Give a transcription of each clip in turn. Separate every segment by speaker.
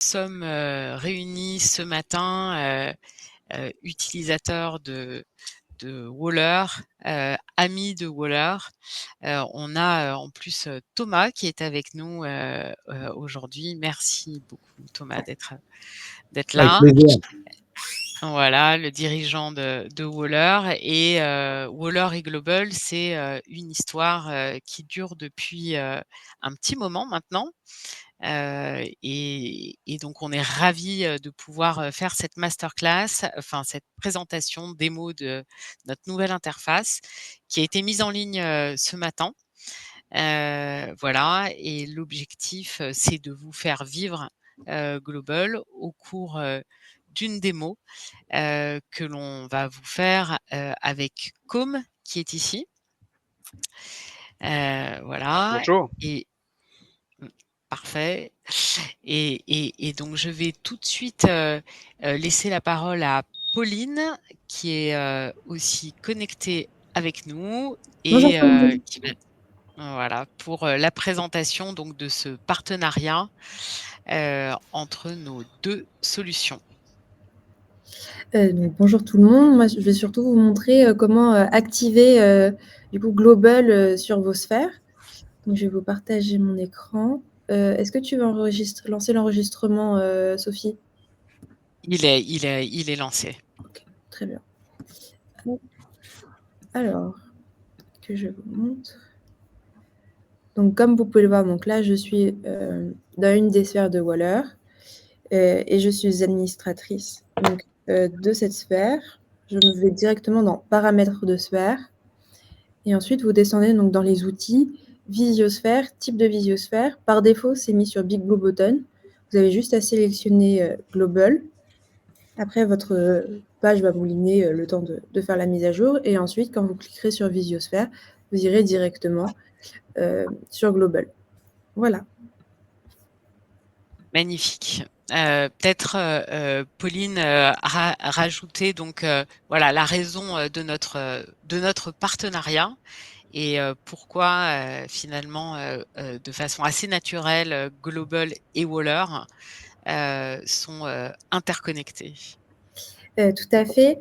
Speaker 1: sommes réunis ce matin, utilisateurs de Waller, amis de Waller. On a, en plus, Thomas qui est avec nous, aujourd'hui. Merci beaucoup Thomas d'être
Speaker 2: Avec
Speaker 1: là.
Speaker 2: plaisir.
Speaker 1: Voilà, le dirigeant de Waller et Waller et Global, c'est, une histoire, qui dure depuis, un petit moment maintenant. Et donc on est ravis, de pouvoir, faire cette masterclass, enfin cette présentation démo de notre nouvelle interface qui a été mise en ligne, ce matin. Voilà, et l'objectif, c'est de vous faire vivre, Global au cours, d'une démo, que l'on va vous faire, avec Com qui est ici. Voilà.
Speaker 3: Bonjour.
Speaker 1: Et mmh, parfait. Et donc je vais tout de suite, laisser la parole à Pauline qui est, aussi connectée avec nous
Speaker 4: Bonjour
Speaker 1: et
Speaker 4: tout le monde.
Speaker 1: qui va voilà, pour, la présentation donc de ce partenariat, entre nos 2 solutions.
Speaker 4: Donc bonjour tout le monde. Moi, je vais surtout vous montrer, comment, activer, du coup Global, sur vos sphères. Donc je vais vous partager mon écran. Est-ce que tu veux lancer l'enregistrement, Sophie?
Speaker 1: Il est lancé.
Speaker 4: OK, très bien. Hop. Alors, que je vous montre. Donc comme vous pouvez le voir, donc là je suis, dans une des sphères de Waller, et je suis administratrice donc, de cette sphère. Je me vais directement dans paramètres de sphère. Et ensuite, vous descendez donc dans les outils, visiosphère, type de visiosphère. Par défaut, c'est mis sur Big Blue Button. Vous avez juste à sélectionner Global. Après, votre page va mouliner le temps de faire la mise à jour. Et ensuite, quand vous cliquerez sur visiosphère, vous irez directement sur Global. Voilà.
Speaker 1: Magnifique. Peut-être, Pauline, rajouter donc, voilà la raison, de notre partenariat et pourquoi, finalement, de façon assez naturelle, Global et Waller, sont, interconnectés.
Speaker 4: Tout à fait.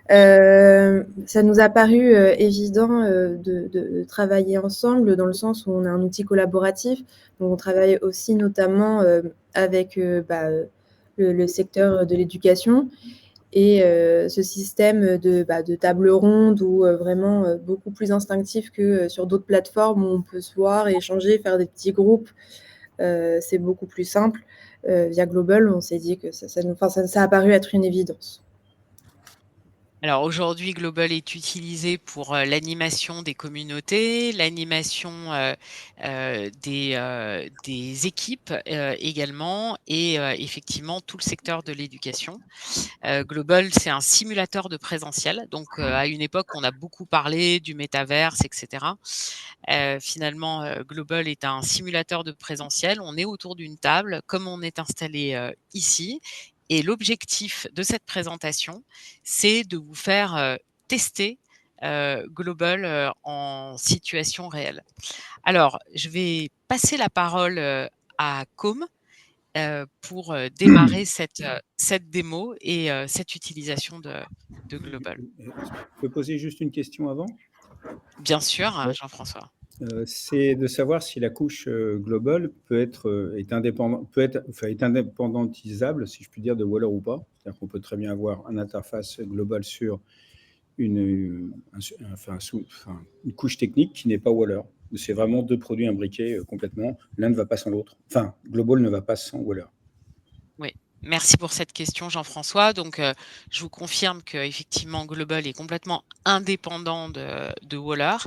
Speaker 4: Ça nous a paru évident de travailler ensemble dans le sens où on a un outil collaboratif. Donc on travaille aussi notamment avec le secteur de l'éducation et ce système de table ronde ou vraiment beaucoup plus instinctif que sur d'autres plateformes où on peut se voir, échanger, faire des petits groupes. C'est beaucoup plus simple. Via Global, on s'est dit que ça a paru être une évidence.
Speaker 1: Alors aujourd'hui, Global est utilisé pour, l'animation des communautés, l'animation, des équipes, également et effectivement tout le secteur de l'éducation. Global, c'est un simulateur de présentiel. Donc, à une époque, on a beaucoup parlé du métaverse, et cetera. Finalement, Global est un simulateur de présentiel. On est autour d'une table, comme on est installé, ici et l'objectif de cette présentation, c'est de vous faire, tester, Global, en situation réelle. Alors, je vais passer la parole, à Com, pour, démarrer cette démo et cette utilisation de Global.
Speaker 2: Je peux poser juste une question avant?
Speaker 1: Bien sûr,
Speaker 2: Ouais.
Speaker 1: Jean-François.
Speaker 2: C'est de savoir si la couche, globale est indépendantisable, si je puis dire, de Waller ou pas? C'est-à-dire qu'on peut très bien avoir une interface globale sur une couche technique qui n'est pas Waller. C'est vraiment 2 produits imbriqués, complètement. L'un ne va pas sans l'autre. Enfin, Global ne va pas sans Waller.
Speaker 1: Oui, merci pour cette question Jean-François. Donc, je vous confirme qu'effectivement Global est complètement indépendant de Waller.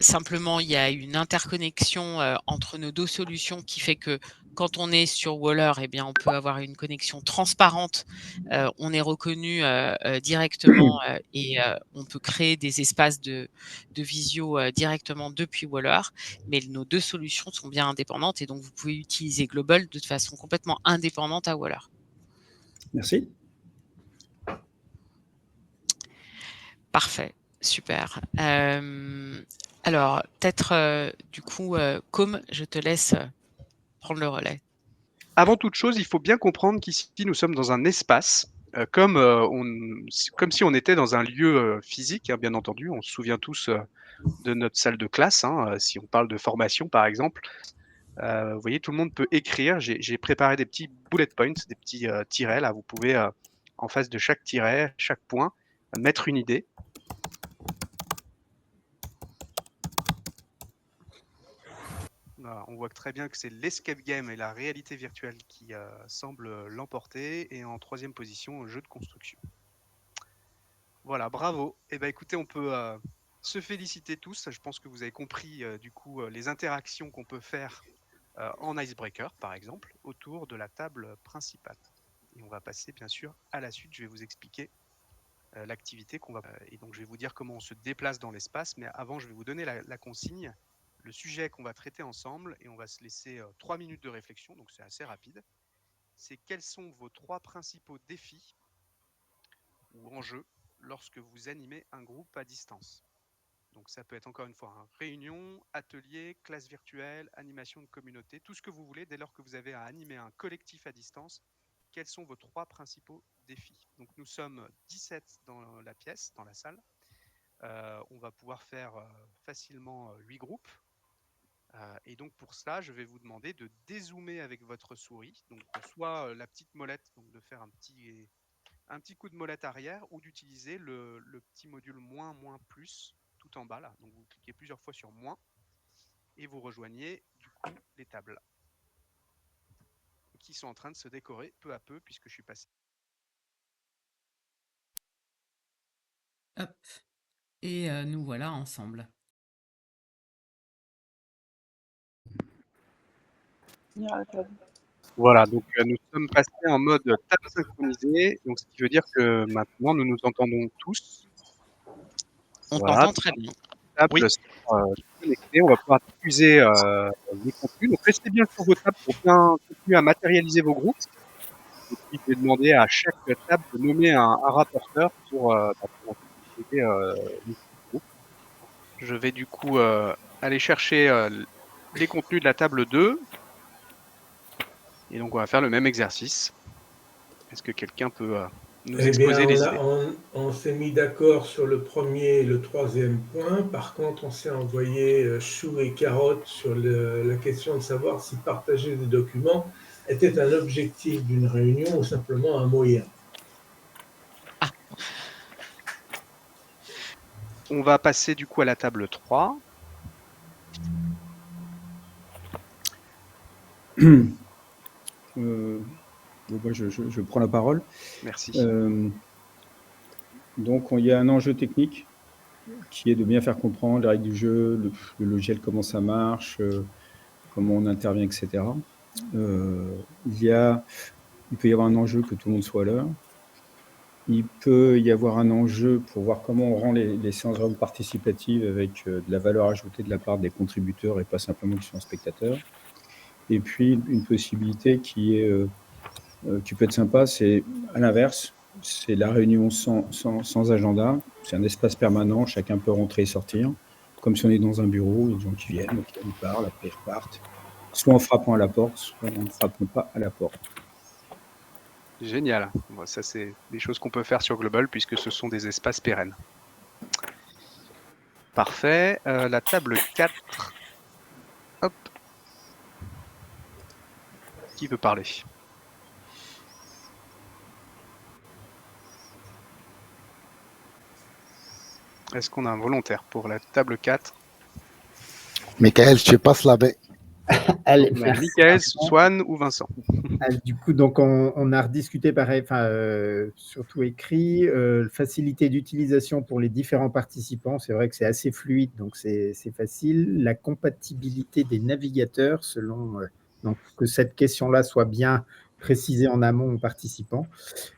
Speaker 1: Simplement, il y a une interconnexion, entre nos 2 solutions qui fait que quand on est sur Waller eh bien, on peut avoir une connexion transparente. On est reconnu, directement, et on peut créer des espaces de visio, directement depuis Waller. Mais nos 2 solutions sont bien indépendantes et donc vous pouvez utiliser Global de façon complètement indépendante à Waller.
Speaker 2: Merci.
Speaker 1: Parfait, super. Alors peut-être, du coup, Com, je te laisse, prendre le relais.
Speaker 3: avant toute chose, il faut bien comprendre qu'ici, nous sommes dans un espace, comme si on était dans un lieu physique, hein, bien entendu. On se souvient tous de notre salle de classe, hein, si on parle de formation, par exemple. Vous voyez, tout le monde peut écrire. J'ai préparé des petits bullet points, des petits tirets. Là, vous pouvez, en face de chaque tiret, chaque point, mettre une idée. Voilà, on voit très bien que c'est l'escape game et la réalité virtuelle qui semblent l'emporter. Et en troisième position, le jeu de construction. Voilà, bravo. Eh ben, écoutez, on peut se féliciter tous. Je pense que vous avez compris du coup les interactions qu'on peut faire en icebreaker, par exemple, autour de la table principale. Et on va passer bien sûr à la suite. Je vais vous expliquer l'activité qu'on va. Et donc je vais vous dire comment on se déplace dans l'espace. Mais avant, je vais vous donner la consigne, le sujet qu'on va traiter ensemble, et on va se laisser 3 minutes de réflexion. Donc c'est assez rapide. C'est quels sont vos 3 principaux défis ou enjeux lorsque vous animez un groupe à distance. Donc ça peut être encore une fois réunion, atelier, classe virtuelle, animation de communauté, tout ce que vous voulez dès lors que vous avez à animer un collectif à distance. Quels sont vos 3 principaux défis? Donc nous sommes 17 dans la pièce, dans la salle. On va pouvoir faire facilement 8 groupes. Et donc pour cela, je vais vous demander de dézoomer avec votre souris. Donc soit la petite molette, donc de faire un petit coup de molette arrière, ou d'utiliser le petit module moins, plus tout en bas là. Donc vous cliquez plusieurs fois sur moins et vous rejoignez du coup les tables qui sont en train de se décorer peu à peu puisque je suis passé.
Speaker 1: Hop. Et nous voilà ensemble.
Speaker 3: Voilà, donc nous sommes passés en mode table synchronisée, donc ce qui veut dire que maintenant nous nous entendons tous.
Speaker 1: On
Speaker 3: voilà,
Speaker 1: t'entend très bien.
Speaker 3: Table
Speaker 1: Oui.
Speaker 3: connectée, on va pouvoir diffuser les contenus. Donc restez bien sur vos tables pour bien continuer à matérialiser vos groupes. Et puis je vais demander à chaque table de nommer un rapporteur pour les groupes. Je vais du coup aller chercher les contenus de la table 2. Et donc on va faire le même exercice. Est-ce que quelqu'un peut nous exposer les idées?
Speaker 5: On s'est mis d'accord sur le premier et le troisième point. Par contre, on s'est envoyé chou et carotte sur la question de savoir si partager des documents était un objectif d'une réunion ou simplement un moyen.
Speaker 1: Ah.
Speaker 3: On va passer du coup à la table 3.
Speaker 2: Moi, je prends la parole.
Speaker 3: Merci.
Speaker 2: Donc, il y a un enjeu technique qui est de bien faire comprendre les règles du jeu, le logiciel, comment ça marche, comment on intervient, etc. Il peut y avoir un enjeu que tout le monde soit à l'heure. Il peut y avoir un enjeu pour voir comment on rend les séances vraiment participatives avec de la valeur ajoutée de la part des contributeurs et pas simplement qui sont spectateurs. Et puis, une possibilité qui peut être sympa, c'est à l'inverse, c'est la réunion sans agenda. C'est un espace permanent, chacun peut rentrer et sortir, comme si on est dans un bureau, il y a des gens qui viennent, ils parlent, après ils repartent, soit en frappant à la porte, soit en ne frappant pas à la porte.
Speaker 3: Génial. Bon, ça, c'est des choses qu'on peut faire sur Global puisque ce sont des espaces pérennes. Parfait. La table 4. Hop. Qui veut parler? Est-ce qu'on a un volontaire pour la table 4?
Speaker 6: Michael, je passe la baie.
Speaker 7: Allez,
Speaker 3: Michael, Swan ou Vincent?
Speaker 7: Du coup, donc on a rediscuté pareil, surtout écrit, facilité d'utilisation pour les différents participants. C'est vrai que c'est assez fluide, donc c'est facile. La compatibilité des navigateurs, selon donc que cette question-là soit bien précisée en amont aux participants,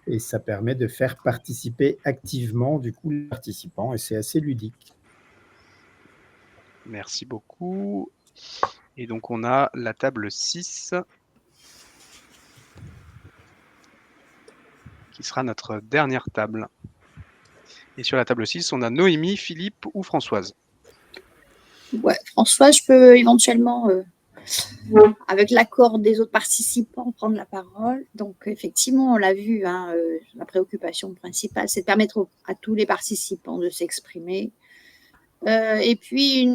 Speaker 7: et ça permet de faire participer activement du coup les participants, et c'est assez ludique.
Speaker 3: Merci beaucoup. Et donc, on a la table 6 qui sera notre dernière table. Et sur la table 6, on a Noémie, Philippe ou Françoise?
Speaker 8: Ouais, Françoise, je peux éventuellement avec l'accord des autres participants, prendre la parole. Donc, effectivement, on l'a vu, hein, la préoccupation principale, c'est de permettre à tous les participants de s'exprimer. Et puis,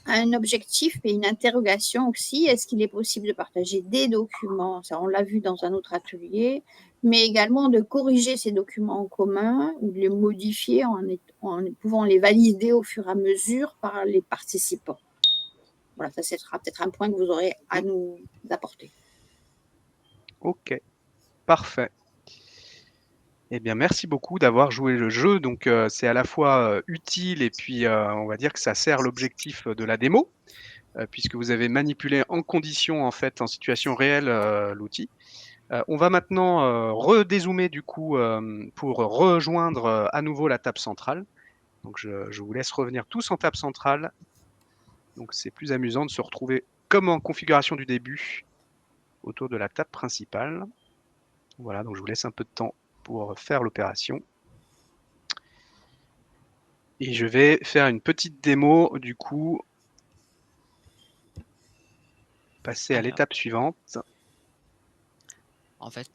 Speaker 8: un objectif et une interrogation aussi, est-ce qu'il est possible de partager des documents, ça on l'a vu dans un autre atelier, mais également de corriger ces documents en commun ou de les modifier en pouvant les valider au fur et à mesure par les participants. Voilà, ça sera peut-être un point que vous aurez à nous apporter.
Speaker 3: Ok, parfait. Eh bien, merci beaucoup d'avoir joué le jeu. Donc, c'est à la fois utile et puis on va dire que ça sert l'objectif de la démo, puisque vous avez manipulé en condition, en fait, en situation réelle, l'outil. On va maintenant redézoomer du coup pour rejoindre à nouveau la table centrale. Donc, je vous laisse revenir tous en table centrale. Donc, c'est plus amusant de se retrouver comme en configuration du début autour de la table principale. Voilà, donc je vous laisse un peu de temps pour faire l'opération. Et je vais faire une petite démo, du coup, passer à
Speaker 1: Alors.
Speaker 3: l'étape suivante.
Speaker 1: En fait,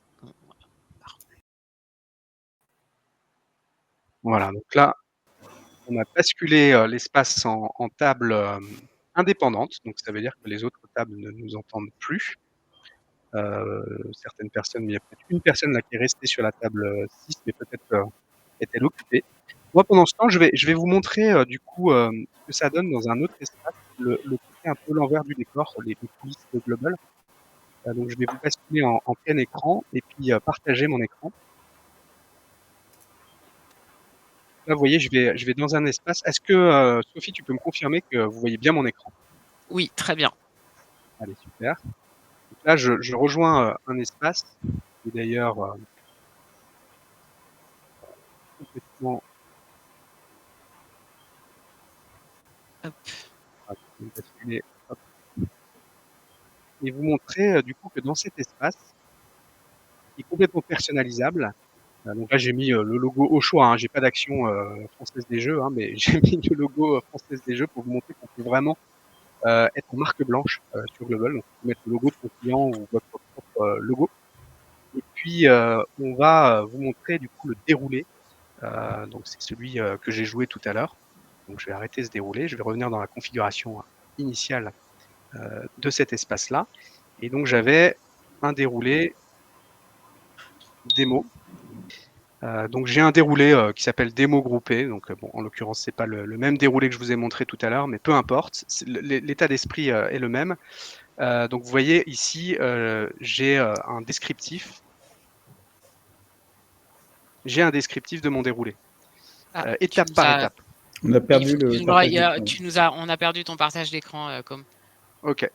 Speaker 3: Voilà, donc là, on a basculé l'espace en table indépendante. Donc, ça veut dire que les autres tables ne nous entendent plus. Certaines personnes, mais il y a peut-être une personne là qui est restée sur la table 6, mais peut-être est-elle occupée. Moi, pendant ce temps, je vais vous montrer du coup ce que ça donne dans un autre espace, le côté un peu l'envers du décor, les coulisses de Global. Donc, je vais vous basculer en plein écran et puis partager mon écran. Là, vous voyez, je vais dans un espace. Est-ce que, Sophie, tu peux me confirmer que vous voyez bien mon écran?
Speaker 1: oui, très bien.
Speaker 3: Allez, super. Donc là, je rejoins un espace qui est d'ailleurs complètement...
Speaker 1: Hop.
Speaker 3: Ah, je vais basculer, hop. Et vous montrer du coup que dans cet espace, qui est complètement personnalisable, donc là, j'ai mis le logo au choix, hein, j'ai pas d'action Française des Jeux, hein, mais j'ai mis le logo Française des Jeux pour vous montrer qu'on peut vraiment être en marque blanche sur Global. Donc, vous pouvez mettre le logo de ton client ou votre propre logo. Et puis, on va vous montrer du coup le déroulé. Donc, c'est celui que j'ai joué tout à l'heure. Donc, je vais arrêter ce déroulé. Je vais revenir dans la configuration initiale de cet espace-là. Et donc, j'avais un déroulé démo. Donc j'ai un déroulé qui s'appelle démo groupé. Donc bon, en l'occurrence, c'est pas le même déroulé que je vous ai montré tout à l'heure, mais peu importe. L'état d'esprit est le même. Donc vous voyez ici, j'ai un descriptif. J'ai un descriptif de mon déroulé, étape par étape.
Speaker 2: On a perdu le partage d'écran.
Speaker 1: On a perdu ton partage d'écran, comme.
Speaker 3: Ok.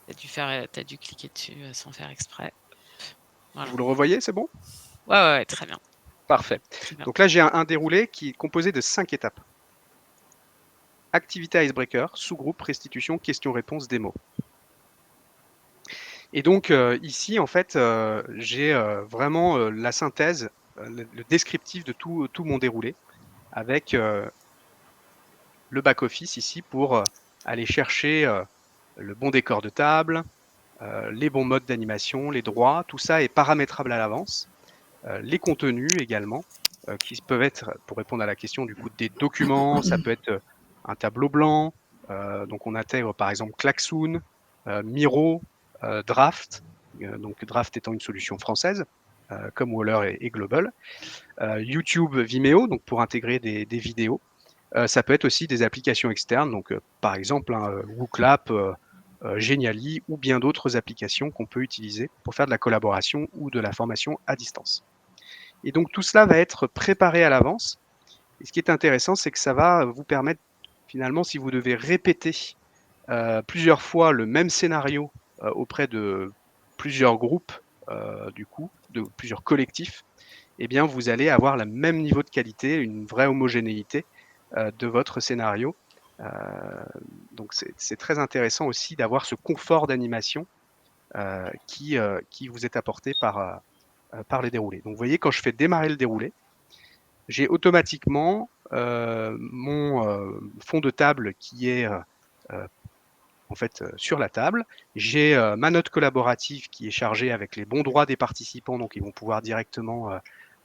Speaker 1: T'as dû cliquer dessus sans faire exprès. Voilà.
Speaker 3: Vous le revoyez, c'est bon?
Speaker 1: Ouais, très bien.
Speaker 3: Parfait.
Speaker 1: Très bien.
Speaker 3: Donc là, j'ai un déroulé qui est composé de 5 étapes. Activité icebreaker, sous-groupe, restitution, question-réponse, démo. Et donc ici, en fait, j'ai vraiment la synthèse, le descriptif de tout mon déroulé, avec le back-office ici pour aller chercher le bon décor de table, les bons modes d'animation, les droits, tout ça est paramétrable à l'avance. Les contenus également, qui peuvent être, pour répondre à la question du coup, des documents, ça peut être un tableau blanc, donc on intègre par exemple Klaxoon, Miro, Draft, donc Draft étant une solution française, comme Waller et Global, YouTube, Vimeo, donc pour intégrer des vidéos. Ça peut être aussi des applications externes, donc par exemple WooClap, Geniali ou bien d'autres applications qu'on peut utiliser pour faire de la collaboration ou de la formation à distance. Et donc tout cela va être préparé à l'avance. Et ce qui est intéressant, c'est que ça va vous permettre, finalement, si vous devez répéter plusieurs fois le même scénario auprès de plusieurs groupes, du coup, de plusieurs collectifs, eh bien, vous allez avoir le même niveau de qualité, une vraie homogénéité de votre scénario. Donc c'est très intéressant aussi d'avoir ce confort d'animation qui vous est apporté par les déroulés. Donc vous voyez, quand je fais démarrer le déroulé, j'ai automatiquement mon fond de table qui est en fait sur la table. J'ai ma note collaborative qui est chargée avec les bons droits des participants, donc ils vont pouvoir directement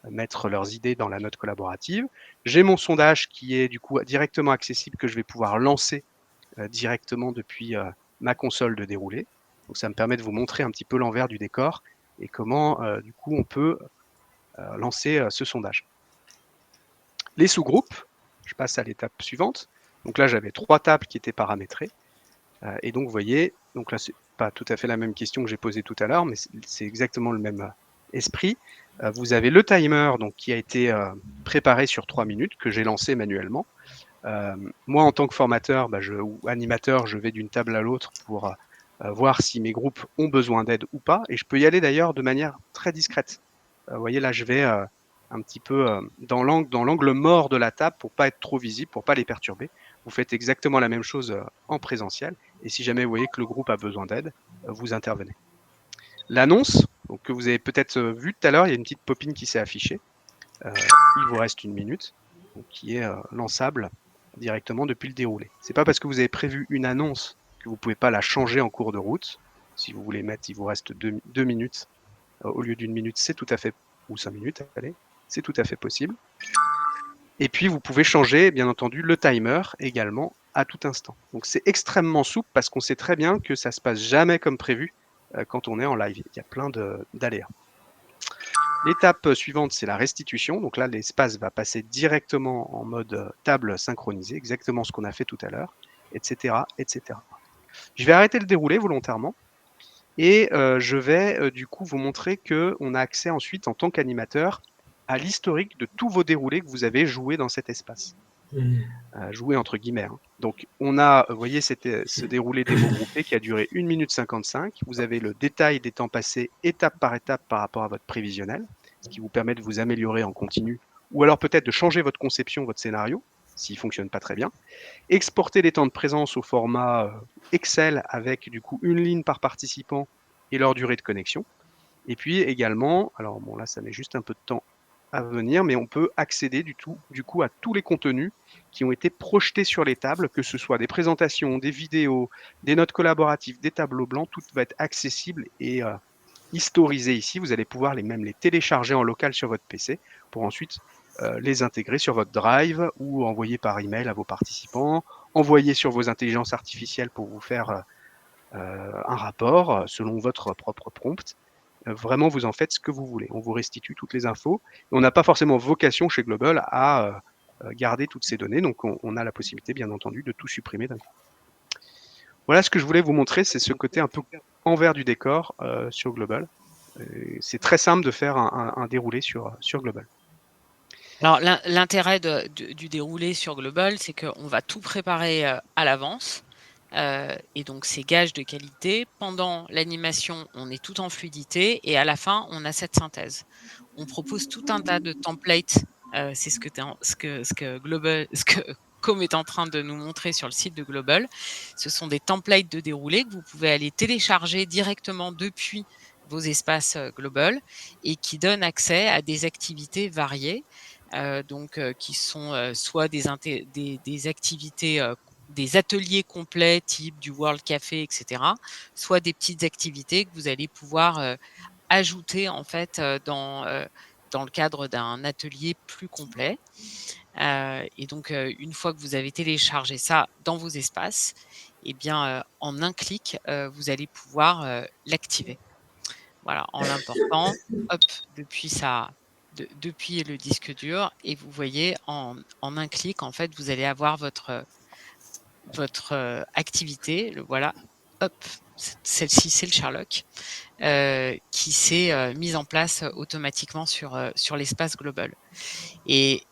Speaker 3: mettre leurs idées dans la note collaborative. J'ai mon sondage qui est du coup directement accessible, que je vais pouvoir lancer directement depuis ma console de déroulé. Donc ça me permet de vous montrer un petit peu l'envers du décor et comment du coup on peut lancer ce sondage. Les sous-groupes, je passe à l'étape suivante. Donc là j'avais 3 tables qui étaient paramétrées et donc vous voyez, donc là c'est pas tout à fait la même question que j'ai posée tout à l'heure, mais c'est exactement le même esprit. Vous avez le timer donc, qui a été préparé sur 3 minutes, que j'ai lancé manuellement. Moi, en tant que formateur ou animateur, je vais d'une table à l'autre pour voir si mes groupes ont besoin d'aide ou pas. Et je peux y aller d'ailleurs de manière très discrète. Vous voyez, là, je vais un petit peu dans l'angle mort de la table pour pas être trop visible, pour pas les perturber. Vous faites exactement la même chose en présentiel. Et si jamais vous voyez que le groupe a besoin d'aide, vous intervenez. L'annonce, que vous avez peut-être vu tout à l'heure, il y a une petite pop-in qui s'est affichée. Il vous reste 1 minute, donc, qui est lançable directement depuis le déroulé. C'est pas parce que vous avez prévu une annonce que vous pouvez pas la changer en cours de route. Si vous voulez mettre, il vous reste 2 minutes au lieu d'1 minute, c'est tout à fait, ou 5 minutes, allez, c'est tout à fait possible. Et puis vous pouvez changer, bien entendu, le timer également à tout instant. Donc c'est extrêmement souple parce qu'on sait très bien que ça se passe jamais comme prévu quand on est en live. Il y a plein d'aléas. L'étape suivante, c'est la restitution. Donc là, l'espace va passer directement en mode table synchronisée, exactement ce qu'on a fait tout à l'heure, etc., etc. Je vais arrêter le déroulé volontairement et je vais du coup vous montrer qu'on a accès ensuite en tant qu'animateur à l'historique de tous vos déroulés que vous avez joués dans cet espace. Joué entre guillemets. Hein. Donc on a, vous voyez, c'était ce déroulé démo groupé qui a duré 1 minute 55. Vous avez le détail des temps passés étape par étape par rapport à votre prévisionnel, ce qui vous permet de vous améliorer en continu, ou alors peut-être de changer votre conception, votre scénario, s'il fonctionne pas très bien. Exporter les temps de présence au format Excel avec du coup une ligne par participant et leur durée de connexion. Et puis également, alors bon là ça met juste un peu de temps à venir, mais on peut accéder du coup à tous les contenus qui ont été projetés sur les tables, que ce soit des présentations, des vidéos, des notes collaboratives, des tableaux blancs, tout va être accessible et historisé ici. Vous allez pouvoir même les télécharger en local sur votre PC pour ensuite les intégrer sur votre Drive ou envoyer par email à vos participants, envoyer sur vos intelligences artificielles pour vous faire un rapport selon votre propre prompt. Vraiment, vous en faites ce que vous voulez. On vous restitue toutes les infos. On n'a pas forcément vocation chez Global à garder toutes ces données. Donc, on a la possibilité, bien entendu, de tout supprimer d'un coup. Voilà ce que je voulais vous montrer. C'est ce côté un peu envers du décor sur Global. C'est très simple de faire un déroulé sur Global.
Speaker 1: Alors, l'intérêt du déroulé sur Global, c'est qu'on va tout préparer à l'avance. Et donc, c'est gage de qualité. Pendant l'animation, on est tout en fluidité et à la fin, on a cette synthèse. On propose tout un tas de templates. C'est ce que Com est en train de nous montrer sur le site de Global. Ce sont des templates de déroulé que vous pouvez aller télécharger directement depuis vos espaces Global et qui donnent accès à des activités variées. Qui sont soit des activités des ateliers complets type du World Café, etc., soit des petites activités que vous allez pouvoir ajouter en fait dans le cadre d'un atelier plus complet. Et donc, une fois que vous avez téléchargé ça dans vos espaces, eh bien, en un clic, vous allez pouvoir l'activer. Voilà, en l'important, hop, depuis le disque dur, et vous voyez en un clic, en fait, vous allez avoir votre activité. Voilà, hop, celle-ci, c'est le Sherlock, qui s'est mise en place automatiquement sur l'espace Global. Et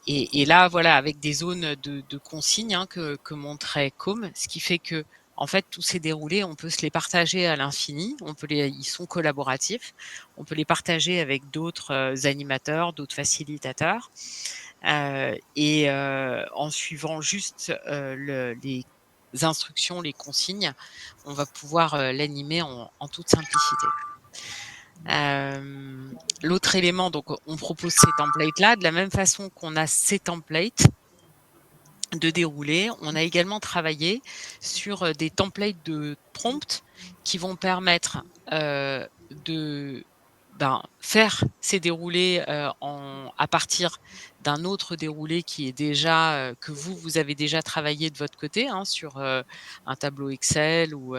Speaker 1: là, voilà, avec des zones de consignes que montrait Com, ce qui fait que en fait, tous ces déroulés, on peut se les partager à l'infini. Ils sont collaboratifs. On peut les partager avec d'autres animateurs, d'autres facilitateurs. Et en suivant juste les instructions, les consignes, on va pouvoir l'animer en toute simplicité. L'autre élément, donc on propose ces templates-là, de la même façon qu'on a ces templates, de déroulé. On a également travaillé sur des templates de prompts qui vont permettre de faire ces déroulés à partir d'un autre déroulé qui est déjà que vous avez déjà travaillé de votre côté sur un tableau Excel ou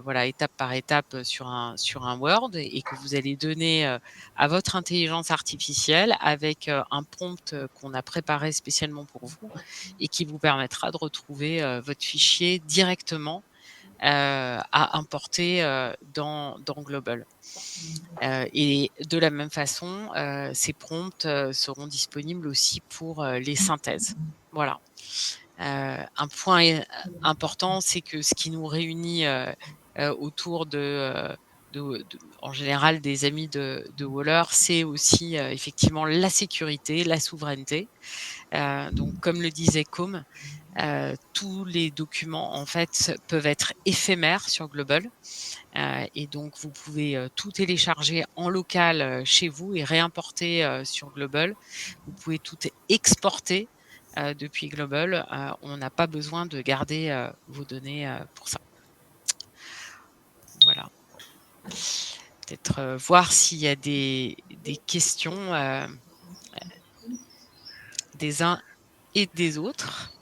Speaker 1: voilà, étape par étape sur un Word, et que vous allez donner à votre intelligence artificielle avec un prompt qu'on a préparé spécialement pour vous et qui vous permettra de retrouver votre fichier directement à importer dans Global. Et de la même façon, ces prompts seront disponibles aussi pour les synthèses. Voilà. Un point important, c'est que ce qui nous réunit autour en général des amis de Waller, c'est aussi effectivement la sécurité, la souveraineté. Donc, comme le disait Com, tous les documents en fait peuvent être éphémères sur Global, et donc vous pouvez tout télécharger en local chez vous et réimporter sur Global. Vous pouvez tout exporter depuis Global. On n'a pas besoin de garder vos données pour ça. Voilà. Peut-être voir s'il y a des questions des uns et des autres.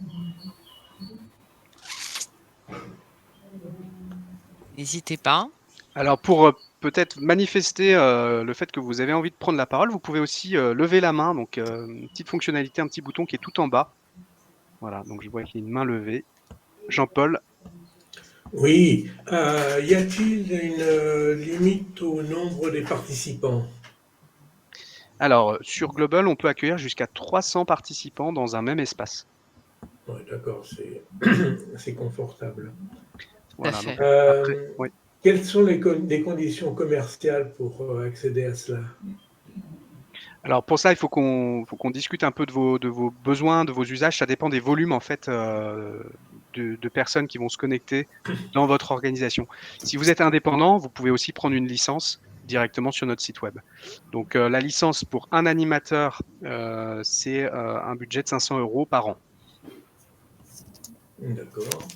Speaker 1: N'hésitez pas.
Speaker 3: Alors pour peut-être manifester le fait que vous avez envie de prendre la parole, vous pouvez aussi lever la main, donc une petite fonctionnalité, un petit bouton qui est tout en bas. Voilà, donc je vois qu'il y a une main levée. Jean-Paul.
Speaker 5: Oui, y a-t-il une limite au nombre des participants?
Speaker 3: Alors, sur Global, on peut accueillir jusqu'à 300 participants dans un même espace.
Speaker 5: Oui, d'accord, c'est confortable.
Speaker 3: Voilà,
Speaker 1: Tout à fait.
Speaker 3: donc, après, oui.
Speaker 5: Quelles sont les conditions commerciales pour accéder à cela?
Speaker 3: Alors pour ça, il faut qu'on discute un peu de vos besoins, de vos usages. Ça dépend des volumes en fait de personnes qui vont se connecter dans votre organisation. Si vous êtes indépendant, vous pouvez aussi prendre une licence directement sur notre site web. Donc la licence pour un animateur, c'est un budget de 500 € par an.
Speaker 5: D'accord.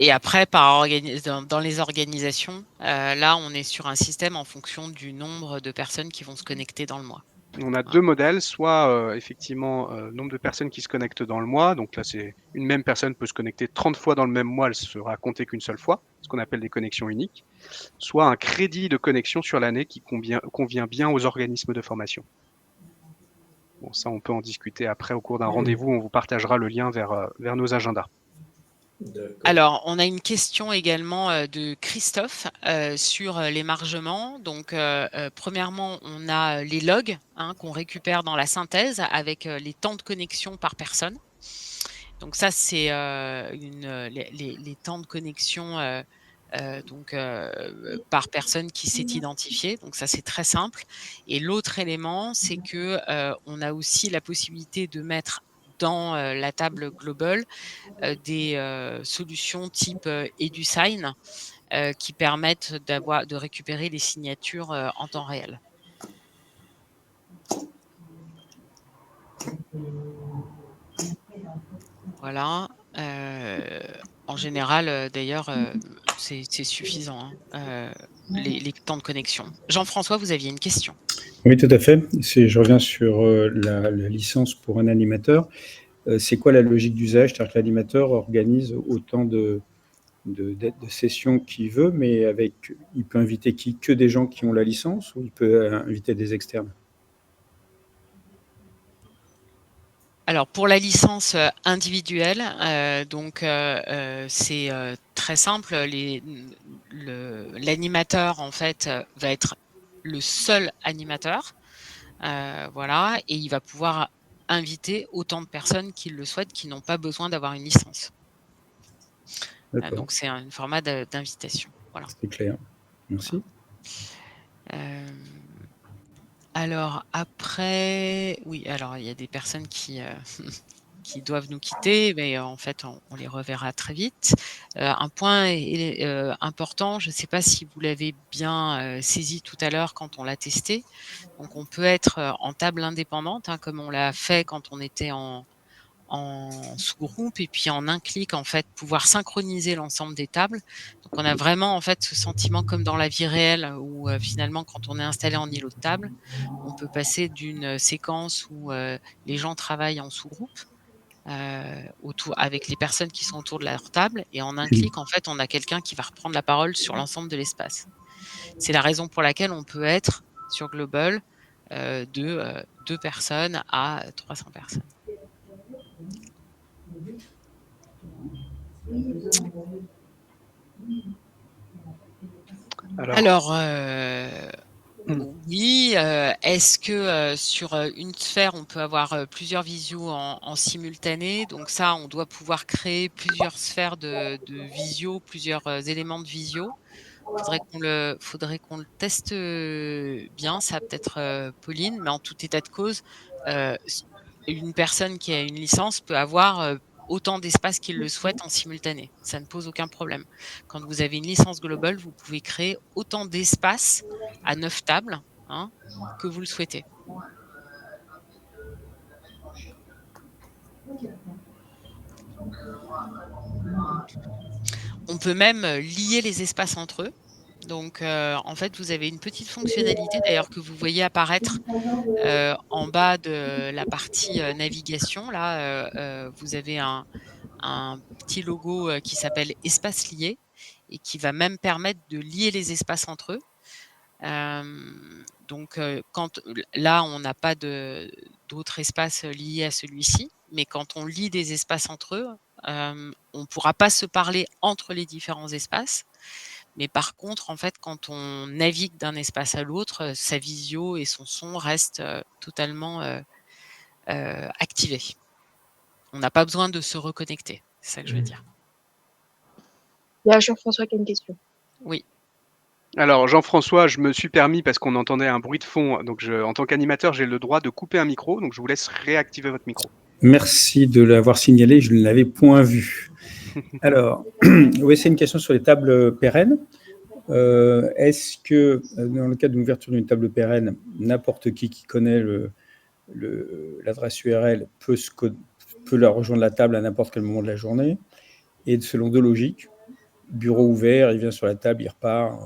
Speaker 1: Et après, dans les organisations, là, on est sur un système en fonction du nombre de personnes qui vont se connecter dans le mois.
Speaker 3: On a deux modèles, soit effectivement nombre de personnes qui se connectent dans le mois, donc là c'est une même personne peut se connecter 30 fois dans le même mois, elle sera comptée qu'une seule fois, ce qu'on appelle des connexions uniques, soit un crédit de connexion sur l'année qui convient bien aux organismes de formation. Bon, ça on peut en discuter après au cours d'un rendez-vous, on vous partagera le lien vers nos agendas.
Speaker 1: Alors, on a une question également de Christophe sur l'émargement. Donc, premièrement, on a les logs qu'on récupère dans la synthèse avec les temps de connexion par personne. Donc ça, c'est les temps de connexion par personne qui s'est identifiée. Donc ça, c'est très simple. Et l'autre élément, c'est que on a aussi la possibilité de mettre dans la table globale des solutions type EduSign qui permettent de récupérer les signatures en temps réel. Voilà. En général, d'ailleurs, c'est suffisant, les temps de connexion. Jean-François, vous aviez une question.
Speaker 2: Oui, tout à fait. Je reviens sur la licence pour un animateur. C'est quoi la logique d'usage? C'est-à-dire que l'animateur organise autant de sessions qu'il veut, mais il peut inviter que des gens qui ont la licence, ou il peut inviter des externes?
Speaker 1: Alors pour la licence individuelle, c'est très simple. L'animateur en fait va être le seul animateur, voilà, et il va pouvoir inviter autant de personnes qu'il le souhaite, qui n'ont pas besoin d'avoir une licence. Donc c'est un format d'invitation. Voilà.
Speaker 2: C'est clair. Merci.
Speaker 1: Alors après, oui, alors il y a des personnes qui doivent nous quitter, mais en fait, on les reverra très vite. Un point important, je ne sais pas si vous l'avez bien saisi tout à l'heure quand on l'a testé. Donc, on peut être en table indépendante, comme on l'a fait quand on était en en sous-groupe et puis en un clic, en fait, pouvoir synchroniser l'ensemble des tables. Donc on a vraiment, en fait, ce sentiment comme dans la vie réelle où finalement, quand on est installé en îlot de table, on peut passer d'une séquence où les gens travaillent en sous-groupe autour avec les personnes qui sont autour de leur table et en un clic, en fait, on a quelqu'un qui va reprendre la parole sur l'ensemble de l'espace. C'est la raison pour laquelle on peut être sur Global de 2 personnes à 300 personnes. Alors, oui, est-ce que sur une sphère, on peut avoir plusieurs visios en simultané? Donc ça, on doit pouvoir créer plusieurs sphères de visio, plusieurs éléments de visio. Faudrait qu'on le teste bien, ça peut-être Pauline, mais en tout état de cause, une personne qui a une licence peut avoir autant d'espace qu'il le souhaite en simultané. Ça ne pose aucun problème. Quand vous avez une licence globale, vous pouvez créer autant d'espace à 9 tables que vous le souhaitez. On peut même lier les espaces entre eux. Donc, en fait, vous avez une petite fonctionnalité d'ailleurs que vous voyez apparaître en bas de la partie navigation. Là, vous avez un petit logo qui s'appelle Espace lié et qui va même permettre de lier les espaces entre eux. Donc, là, on n'a pas d'autres espaces liés à celui-ci, mais quand on lie des espaces entre eux, on ne pourra pas se parler entre les différents espaces. Mais par contre, en fait, quand on navigue d'un espace à l'autre, sa visio et son son restent totalement activés. On n'a pas besoin de se reconnecter, c'est ça que je veux dire.
Speaker 9: Il y a Jean-François qui a une question.
Speaker 1: Oui.
Speaker 3: Alors Jean-François, je me suis permis parce qu'on entendait un bruit de fond, donc en tant qu'animateur, j'ai le droit de couper un micro, donc je vous laisse réactiver votre micro.
Speaker 2: Merci de l'avoir signalé, je ne l'avais point vu. Alors, oui, c'est une question sur les tables pérennes. Est-ce que, dans le cas d'une ouverture d'une table pérenne, n'importe qui connaît l'adresse URL peut la rejoindre la table à n'importe quel moment de la journée? Et selon deux logiques, bureau ouvert, il vient sur la table, il repart.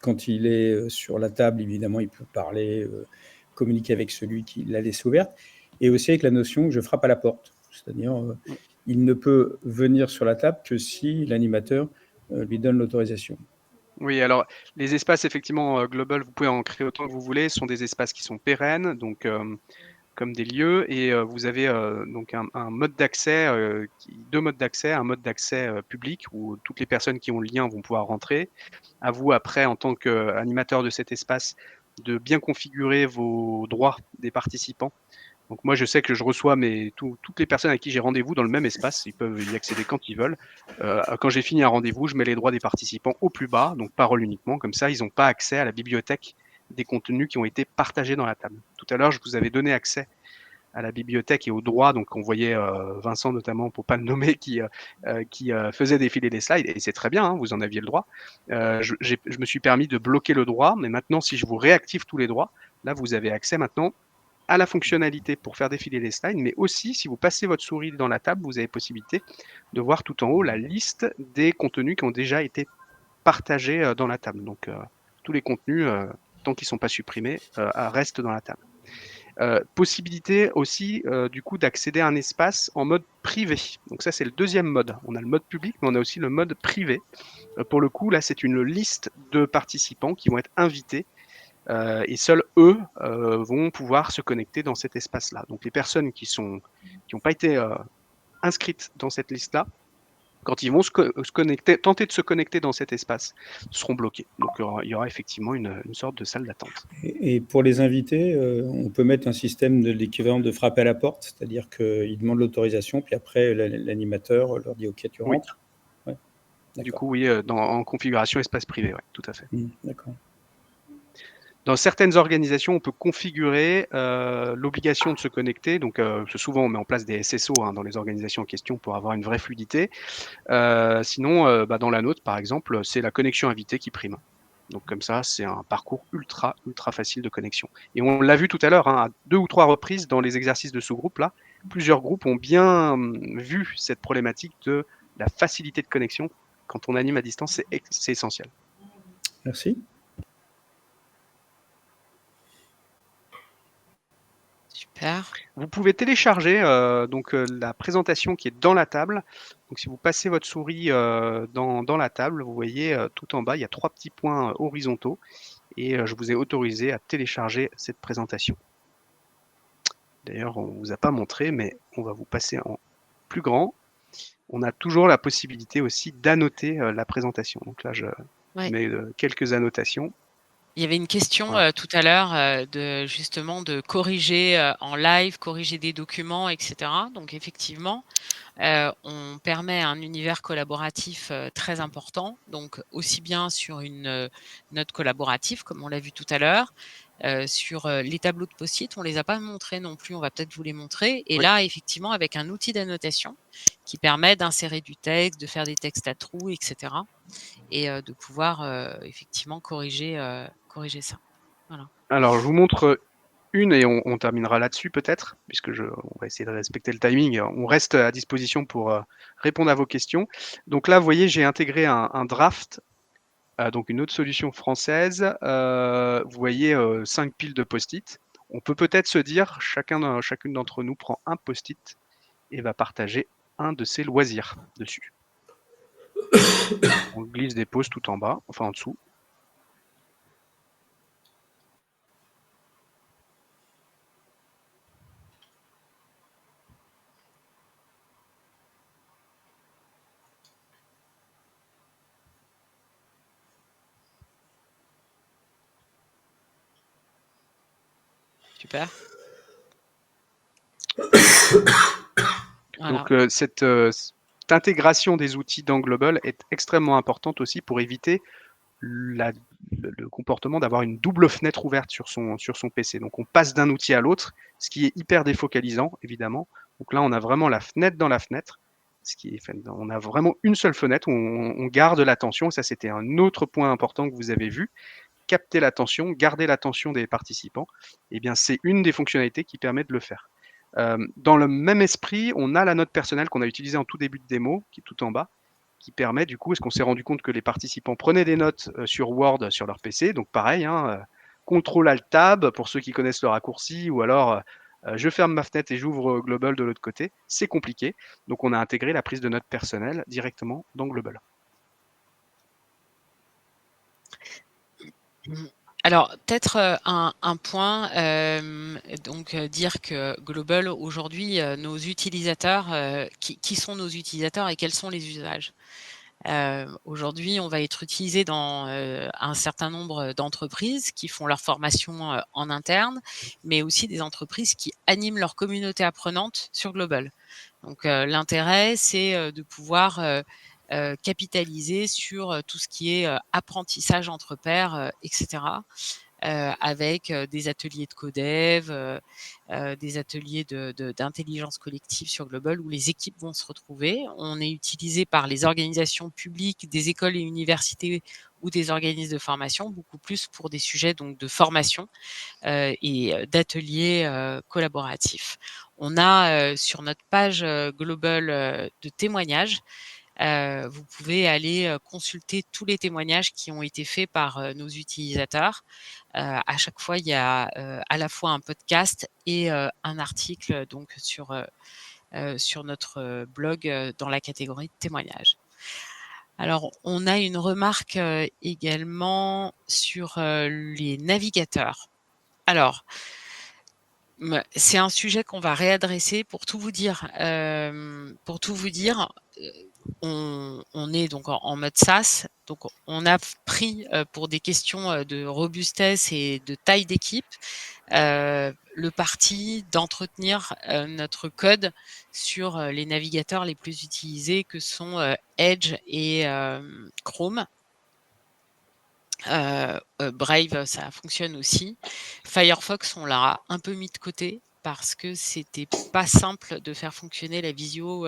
Speaker 2: Quand il est sur la table, évidemment, il peut parler, communiquer avec celui qui l'a laissé ouverte. Et aussi avec la notion que je frappe à la porte. C'est-à-dire, il ne peut venir sur la table que si l'animateur lui donne l'autorisation.
Speaker 3: Oui, alors les espaces effectivement global, vous pouvez en créer autant que vous voulez, sont des espaces qui sont pérennes, donc comme des lieux, et vous avez donc un mode d'accès, deux modes d'accès, un mode d'accès public où toutes les personnes qui ont le lien vont pouvoir rentrer. À vous après, en tant qu'animateur de cet espace, de bien configurer vos droits des participants. Donc moi, je sais que je reçois toutes les personnes à qui j'ai rendez-vous dans le même espace. Ils peuvent y accéder quand ils veulent. Quand j'ai fini un rendez-vous, je mets les droits des participants au plus bas, donc parole uniquement. Comme ça, ils n'ont pas accès à la bibliothèque des contenus qui ont été partagés dans la table. Tout à l'heure, je vous avais donné accès à la bibliothèque et aux droits. Donc on voyait Vincent notamment, pour pas le nommer, qui faisait défiler les slides. Et c'est très bien, hein, vous en aviez le droit. Je me suis permis de bloquer le droit. Mais maintenant, si je vous réactive tous les droits, là, vous avez accès maintenant à la fonctionnalité pour faire défiler les slides, mais aussi si vous passez votre souris dans la table, vous avez possibilité de voir tout en haut la liste des contenus qui ont déjà été partagés dans la table. Donc tous les contenus, tant qu'ils ne sont pas supprimés, restent dans la table. Possibilité aussi du coup d'accéder à un espace en mode privé. Donc ça c'est le deuxième mode. On a le mode public, mais on a aussi le mode privé. Pour le coup, là c'est une liste de participants qui vont être invités. Et seuls eux vont pouvoir se connecter dans cet espace-là. Donc les personnes qui n'ont pas été inscrites dans cette liste-là, quand ils vont se connecter, tenter de se connecter dans cet espace, seront bloqués. Donc il y aura effectivement une sorte de salle d'attente.
Speaker 2: Et pour les invités, on peut mettre un système de l'équivalent de frapper à la porte, c'est-à-dire qu'ils demandent l'autorisation, puis après l'animateur leur dit « Ok, tu rentres ».
Speaker 3: Ouais. Du coup, oui, en configuration espace privé, ouais, tout à fait.
Speaker 2: D'accord.
Speaker 3: Dans certaines organisations, on peut configurer l'obligation de se connecter. Donc, souvent, on met en place des SSO dans les organisations en question pour avoir une vraie fluidité. Sinon, dans la nôtre, par exemple, c'est la connexion invitée qui prime. Donc, comme ça, c'est un parcours ultra facile de connexion. Et on l'a vu tout à l'heure, à 2 ou 3 reprises dans les exercices de sous-groupe, là, plusieurs groupes ont bien vu cette problématique de la facilité de connexion. Quand on anime à distance, c'est essentiel.
Speaker 2: Merci.
Speaker 1: Super.
Speaker 3: Vous pouvez télécharger la présentation qui est dans la table. Donc, si vous passez votre souris dans la table, vous voyez tout en bas, il y a 3 petits points horizontaux et je vous ai autorisé à télécharger cette présentation. D'ailleurs, on ne vous a pas montré, mais on va vous passer en plus grand. On a toujours la possibilité aussi d'annoter la présentation. Donc là, je mets quelques annotations.
Speaker 1: Il y avait une question
Speaker 3: Voilà.
Speaker 1: tout à l'heure justement de corriger en live, corriger des documents, etc. Donc effectivement, on permet un univers collaboratif très important, donc aussi bien sur une note collaborative, comme on l'a vu tout à l'heure, sur les tableaux de post-it, on les a pas montrés non plus, on va peut-être vous les montrer. Et là, effectivement, avec un outil d'annotation qui permet d'insérer du texte, de faire des textes à trous, etc. Et de pouvoir effectivement corriger ça. Voilà.
Speaker 3: Alors, je vous montre une et on terminera là-dessus peut-être, puisque on va essayer de respecter le timing. On reste à disposition pour répondre à vos questions. Donc là, vous voyez, j'ai intégré un draft, donc une autre solution française. Vous voyez 5 piles de post-it. On peut peut-être se dire, chacune d'entre nous prend un post-it et va partager un de ses loisirs dessus. On glisse des pauses tout en bas, enfin en dessous.
Speaker 1: Super.
Speaker 3: Voilà. Donc cette intégration des outils dans Global est extrêmement importante aussi pour éviter le comportement d'avoir une double fenêtre ouverte sur son PC. Donc on passe d'un outil à l'autre, ce qui est hyper défocalisant évidemment. Donc là on a vraiment la fenêtre dans la fenêtre, on a vraiment une seule fenêtre où on garde l'attention. Ça c'était un autre point important que vous avez vu. Capter l'attention, garder l'attention des participants, eh bien c'est une des fonctionnalités qui permet de le faire. Dans le même esprit, on a la note personnelle qu'on a utilisée en tout début de démo, qui est tout en bas, qui permet du coup, parce qu'on s'est rendu compte que les participants prenaient des notes sur Word sur leur PC, donc pareil, Ctrl-Alt-Tab pour ceux qui connaissent le raccourci, ou alors je ferme ma fenêtre et j'ouvre Global de l'autre côté, c'est compliqué, donc on a intégré la prise de notes personnelle directement dans Global.
Speaker 1: Alors, peut-être un point, donc dire que Global, aujourd'hui, nos utilisateurs, qui sont nos utilisateurs et quels sont les usages? Aujourd'hui, on va être utilisé dans un certain nombre d'entreprises qui font leur formation en interne, mais aussi des entreprises qui animent leur communauté apprenante sur Global. Donc, l'intérêt, c'est de pouvoir capitaliser sur tout ce qui est apprentissage entre pairs, etc. Avec des ateliers de codev, des ateliers d'intelligence collective sur Global où les équipes vont se retrouver. On est utilisé par les organisations publiques, des écoles et universités ou des organismes de formation, beaucoup plus pour des sujets donc de formation et d'ateliers collaboratifs. On a sur notre page Global de témoignages, vous pouvez aller consulter tous les témoignages qui ont été faits par nos utilisateurs. À chaque fois, il y a à la fois un podcast et un article donc sur notre blog dans la catégorie de témoignages. Alors, on a une remarque également sur les navigateurs. Alors, c'est un sujet qu'on va réadresser pour tout vous dire. On est donc en mode SaaS, donc on a pris pour des questions de robustesse et de taille d'équipe le parti d'entretenir notre code sur les navigateurs les plus utilisés que sont Edge et Chrome. Brave, ça fonctionne aussi. Firefox, on l'a un peu mis de côté parce que c'était pas simple de faire fonctionner la visio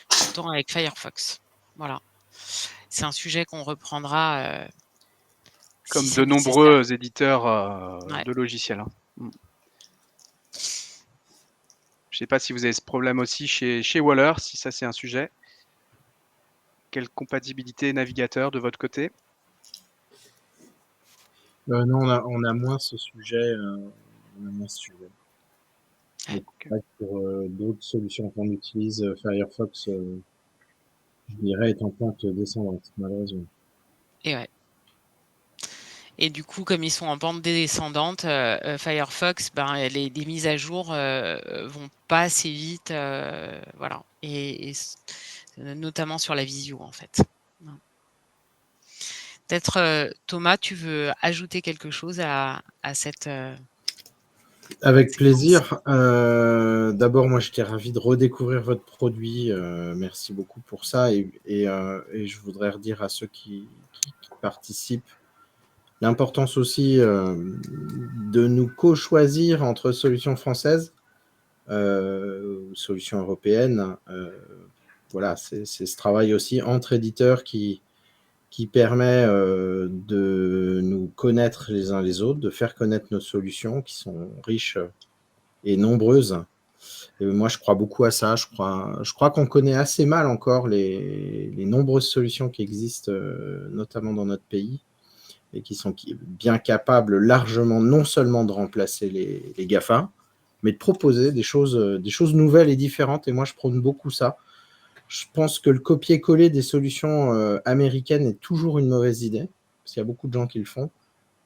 Speaker 1: tout le temps avec Firefox. Voilà. C'est un sujet qu'on reprendra
Speaker 3: comme
Speaker 1: si
Speaker 3: de nombreux éditeurs de logiciels. Je sais pas si vous avez ce problème aussi chez Waller, si ça c'est un sujet. Quelle compatibilité navigateur de votre côté?
Speaker 10: Non, on a moins ce sujet. Mais pour d'autres solutions qu'on utilise, Firefox, je dirais, est en pente descendante, malheureusement.
Speaker 1: Et ouais. Et du coup, comme ils sont en pente descendante, Firefox, les mises à jour vont pas assez vite, voilà. Et notamment sur la visio, en fait. Peut-être, Thomas, tu veux ajouter quelque chose à cette...
Speaker 10: Avec plaisir. D'abord, moi, j'étais ravi de redécouvrir votre produit. Merci beaucoup pour ça. Et je voudrais redire à ceux qui participent l'importance aussi de nous co-choisir entre solutions françaises ou solutions européennes. Voilà, c'est ce travail aussi entre éditeurs qui permet de nous connaître les uns les autres, de faire connaître nos solutions qui sont riches et nombreuses. Et moi, je crois beaucoup à ça. Je crois qu'on connaît assez mal encore les nombreuses solutions qui existent, notamment dans notre pays, et qui sont bien capables largement non seulement de remplacer les GAFA, mais de proposer des choses nouvelles et différentes. Et moi, je prône beaucoup ça. Je pense que le copier-coller des solutions américaines est toujours une mauvaise idée, parce qu'il y a beaucoup de gens qui le font.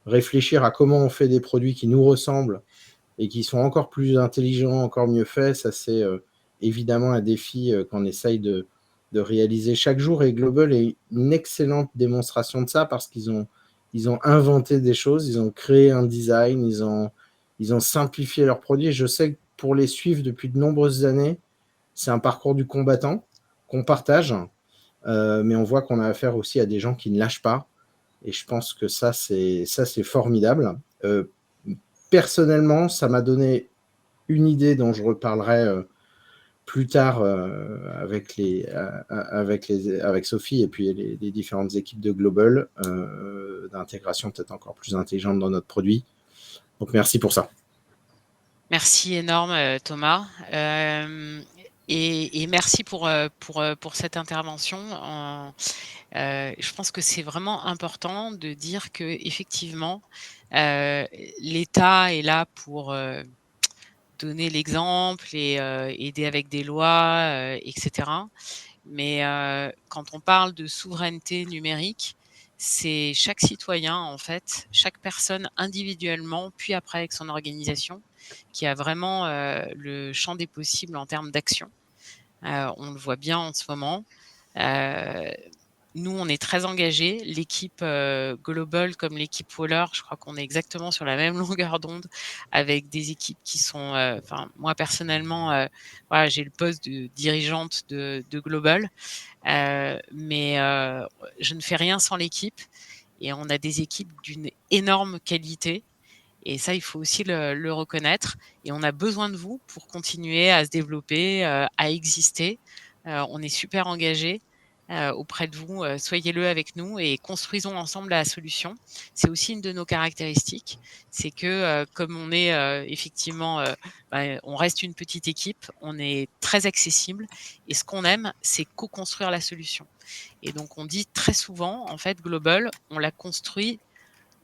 Speaker 10: Réfléchir à comment on fait des produits qui nous ressemblent et qui sont encore plus intelligents, encore mieux faits, ça c'est évidemment un défi qu'on essaye de réaliser chaque jour. Et Global est une excellente démonstration de ça, parce qu'ils ont inventé des choses, ils ont créé un design, ils ont simplifié leurs produits. Je sais que pour les suivre depuis de nombreuses années, c'est un parcours du combattant qu'on partage, mais on voit qu'on a affaire aussi à des gens qui ne lâchent pas, et je pense que ça c'est formidable. Personnellement, ça m'a donné une idée dont je reparlerai plus tard avec Sophie et puis les différentes équipes de Global, d'intégration peut-être encore plus intelligente dans notre produit. Donc merci pour ça.
Speaker 1: Merci énorme, Thomas. Et merci pour cette intervention. Je pense que c'est vraiment important de dire que effectivement, l'État est là pour donner l'exemple et aider avec des lois, etc. Mais quand on parle de souveraineté numérique, c'est chaque citoyen, en fait, chaque personne individuellement, puis après avec son organisation, qui a vraiment le champ des possibles en termes d'action. On le voit bien en ce moment. Nous, on est très engagés. L'équipe Global comme l'équipe Waller, je crois qu'on est exactement sur la même longueur d'onde, avec des équipes qui sont... moi, personnellement, voilà, j'ai le poste de dirigeante de Global, mais je ne fais rien sans l'équipe. Et on a des équipes d'une énorme qualité. Et ça, il faut aussi le reconnaître. Et on a besoin de vous pour continuer à se développer, à exister. On est super engagés auprès de vous. Soyez-le avec nous et construisons ensemble la solution. C'est aussi une de nos caractéristiques. C'est que comme on est effectivement, on reste une petite équipe, on est très accessible. Et ce qu'on aime, c'est co-construire la solution. Et donc, on dit très souvent, en fait, Global, on l'a construit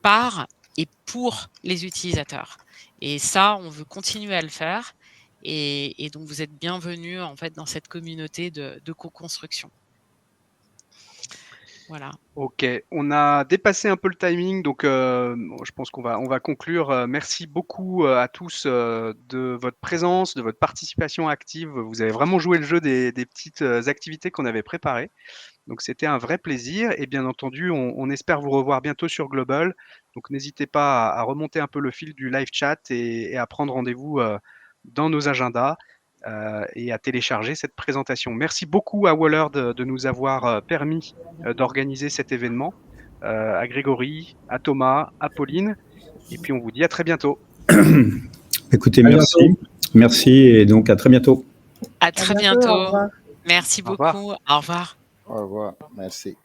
Speaker 1: par et pour les utilisateurs. Et ça, on veut continuer à le faire. Et donc, vous êtes bienvenus en fait dans cette communauté de co-construction. Voilà.
Speaker 3: Ok, on a dépassé un peu le timing, donc je pense qu'on va conclure. Merci beaucoup à tous de votre présence, de votre participation active. Vous avez vraiment joué le jeu des petites activités qu'on avait préparées. Donc c'était un vrai plaisir et bien entendu, on espère vous revoir bientôt sur Global. Donc n'hésitez pas à remonter un peu le fil du live chat et à prendre rendez-vous dans nos agendas et à télécharger cette présentation. Merci beaucoup à Waller de nous avoir permis d'organiser cet événement, à Grégory, à Thomas, à Pauline, et puis on vous dit à très bientôt.
Speaker 2: Écoutez, merci. Merci et donc à très bientôt.
Speaker 1: À très bientôt.
Speaker 4: Au revoir.
Speaker 1: Merci beaucoup. Au revoir.
Speaker 6: Au revoir. Merci.